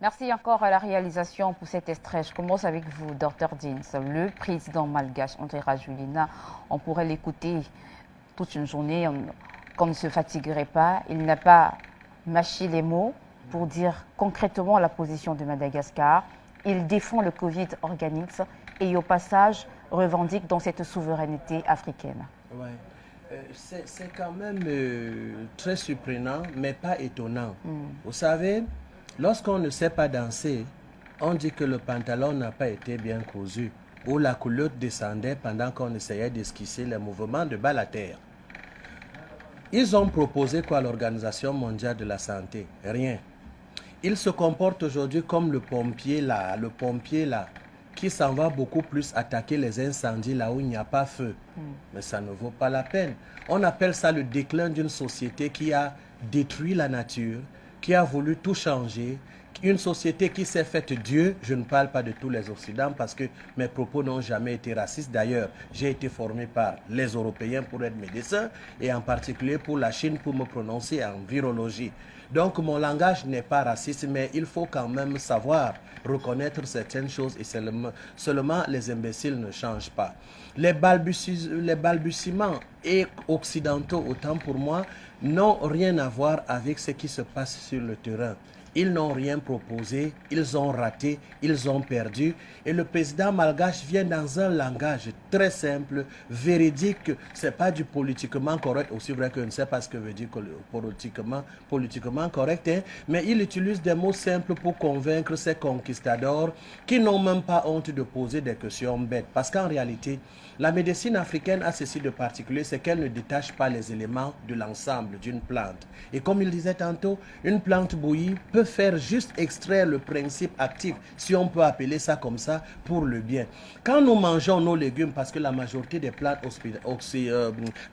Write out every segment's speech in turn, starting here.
Merci encore à la réalisation pour cet extrait. Je commence avec vous, Dr Dins. Le président malgache André Rajoelina, on pourrait l'écouter toute une journée, qu'on ne se fatiguerait pas. Il n'a pas mâché les mots pour dire concrètement la position de Madagascar. Il défend le Covid organique et au passage revendique dans cette souveraineté africaine. Ouais. C'est quand même très surprenant, mais pas étonnant. Vous savez, lorsqu'on ne sait pas danser, on dit que le pantalon n'a pas été bien cousu ou la culotte descendait pendant qu'on essayait d'esquisser les mouvements de bas la terre. Ils ont proposé quoi à l'Organisation mondiale de la santé? Rien. Ils se comportent aujourd'hui comme le pompier là, qui s'en va beaucoup plus attaquer les incendies là où il n'y a pas feu. Mais ça ne vaut pas la peine. On appelle ça le déclin d'une société qui a détruit la nature, qui a voulu tout changer, une société qui s'est faite Dieu. Je ne parle pas de tous les Occidents parce que mes propos n'ont jamais été racistes. D'ailleurs, j'ai été formé par les Européens pour être médecin et en particulier pour la Chine pour me prononcer en virologie. Donc mon langage n'est pas raciste, mais il faut quand même savoir reconnaître certaines choses et seulement les imbéciles ne changent pas. Les balbutiements et occidentaux, autant pour moi, n'ont rien à voir avec ce qui se passe sur le terrain. Ils n'ont rien proposé, ils ont raté, ils ont perdu. Et le président malgache vient dans un langage très simple, véridique. Ce n'est pas du politiquement correct, aussi vrai que je ne sais pas ce que veut dire politiquement correct, hein, mais il utilise des mots simples pour convaincre ces conquistadors qui n'ont même pas honte de poser des questions bêtes. Parce qu'en réalité, la médecine africaine a ceci de particulier, c'est qu'elle ne détache pas les éléments de l'ensemble d'une plante. Et comme il disait tantôt, une plante bouillie peut faire juste extraire le principe actif, si on peut appeler ça comme ça, pour le bien. Quand nous mangeons nos légumes, parce que la majorité des plantes,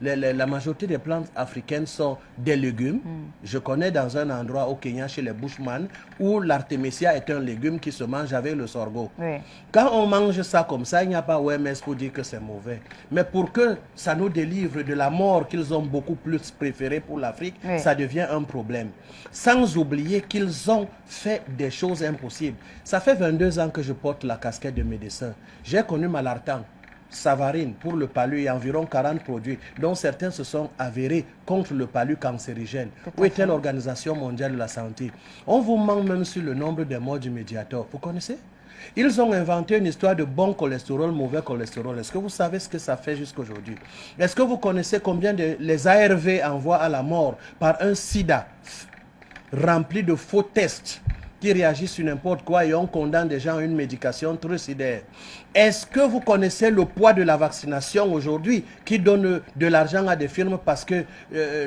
la majorité des plantes africaines sont des légumes. Je connais dans un endroit au Kenya, chez les Bushman, où l'artémisia est un légume qui se mange avec le sorgho. Oui. Quand on mange ça comme ça, il n'y a pas OMS pour dire que c'est mauvais. Mais pour que ça nous délivre de la mort qu'ils ont beaucoup plus préférée pour l'Afrique, Oui. ça devient un problème. Sans oublier qu'ils ont fait des choses impossibles. Ça fait 22 ans que je porte la casquette de médecin. J'ai connu Malartan, Savarine pour le palu et environ 40 produits, dont certains se sont avérés contre le palu cancérigène. Où était l'Organisation mondiale de la santé? On vous ment même sur le nombre de morts du Mediator. Vous connaissez? Ils ont inventé une histoire de bon cholestérol, mauvais cholestérol. Est-ce que vous savez ce que ça fait jusqu'à aujourd'hui? Est-ce que vous connaissez combien les ARV envoient à la mort par un sida rempli de faux tests qui réagissent sur n'importe quoi et on condamne des gens à une médication trucidaire? Est-ce que vous connaissez le poids de la vaccination aujourd'hui qui donne de l'argent à des firmes parce que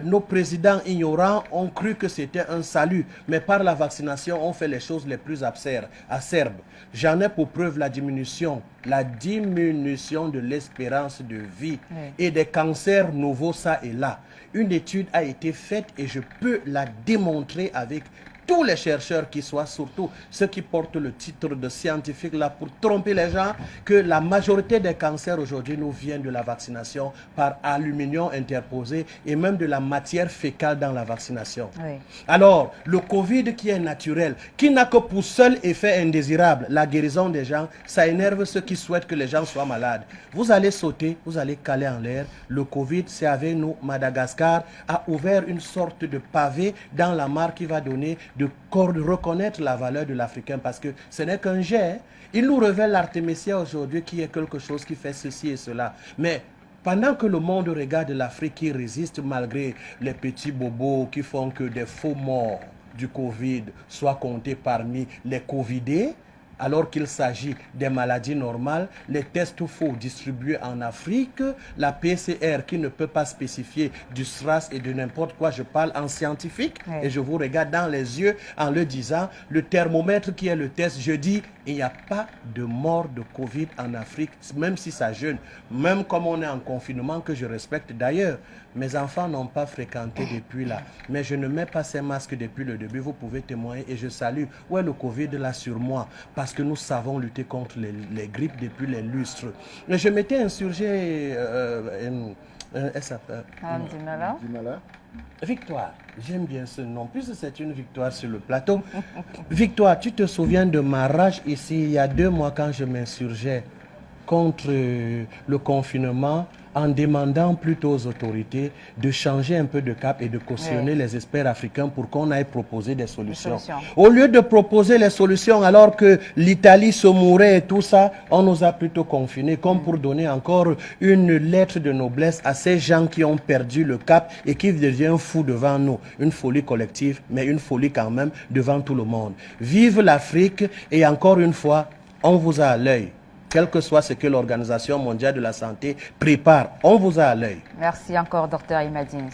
nos présidents ignorants ont cru que c'était un salut, mais par la vaccination on fait les choses les plus acerbes. J'en ai pour preuve la diminution de l'espérance de vie et des cancers nouveaux ça et là. Une étude a été faite et je peux la démontrer avec tous les chercheurs qui soient, surtout ceux qui portent le titre de scientifique là pour tromper les gens, que la majorité des cancers aujourd'hui nous viennent de la vaccination par aluminium interposé et même de la matière fécale dans la vaccination. Oui. Alors, le Covid qui est naturel, qui n'a que pour seul effet indésirable la guérison des gens, ça énerve ceux qui souhaitent que les gens soient malades. Vous allez sauter, vous allez caler en l'air. Le Covid, c'est avec nous. Madagascar a ouvert une sorte de pavé dans la mare qui va donner de reconnaître la valeur de l'Africain parce que ce n'est qu'un jet. Il nous révèle l'artémisia aujourd'hui qui est quelque chose qui fait ceci et cela. Mais pendant que le monde regarde l'Afrique qui résiste malgré les petits bobos qui font que des faux morts du Covid soient comptés parmi les Covidés, alors qu'il s'agit des maladies normales, les tests faux distribués en Afrique, la PCR qui ne peut pas spécifier du SRAS et de n'importe quoi, je parle en scientifique, et je vous regarde dans les yeux en le disant, le thermomètre qui est le test, je dis, il n'y a pas de mort de Covid en Afrique, même si ça jeûne, même comme on est en confinement, que je respecte d'ailleurs. Mes enfants n'ont pas fréquenté depuis là, mais je ne mets pas ces masques depuis le début, vous pouvez témoigner et je salue. Où est le Covid là sur moi? Parce que nous savons lutter contre les grippes depuis les lustres. Mais je m'étais insurgé Elle s'appelle Madame Dimala. Dimala. Victoire. J'aime bien ce nom, puisque c'est une victoire sur le plateau. Victoire, tu te souviens de ma rage ici, il y a 2 mois, quand je m'insurgeais contre le confinement, en demandant plutôt aux autorités de changer un peu de cap et de cautionner les experts africains pour qu'on aille proposer des solutions. Au lieu de proposer les solutions alors que l'Italie se mourait et tout ça, on nous a plutôt confinés comme pour donner encore une lettre de noblesse à ces gens qui ont perdu le cap et qui deviennent fous devant nous. Une folie collective, mais une folie quand même devant tout le monde. Vive l'Afrique et encore une fois, on vous a à l'œil. Quel que soit ce que l'Organisation mondiale de la santé prépare, on vous a à l'œil. Merci encore, docteur Imadine.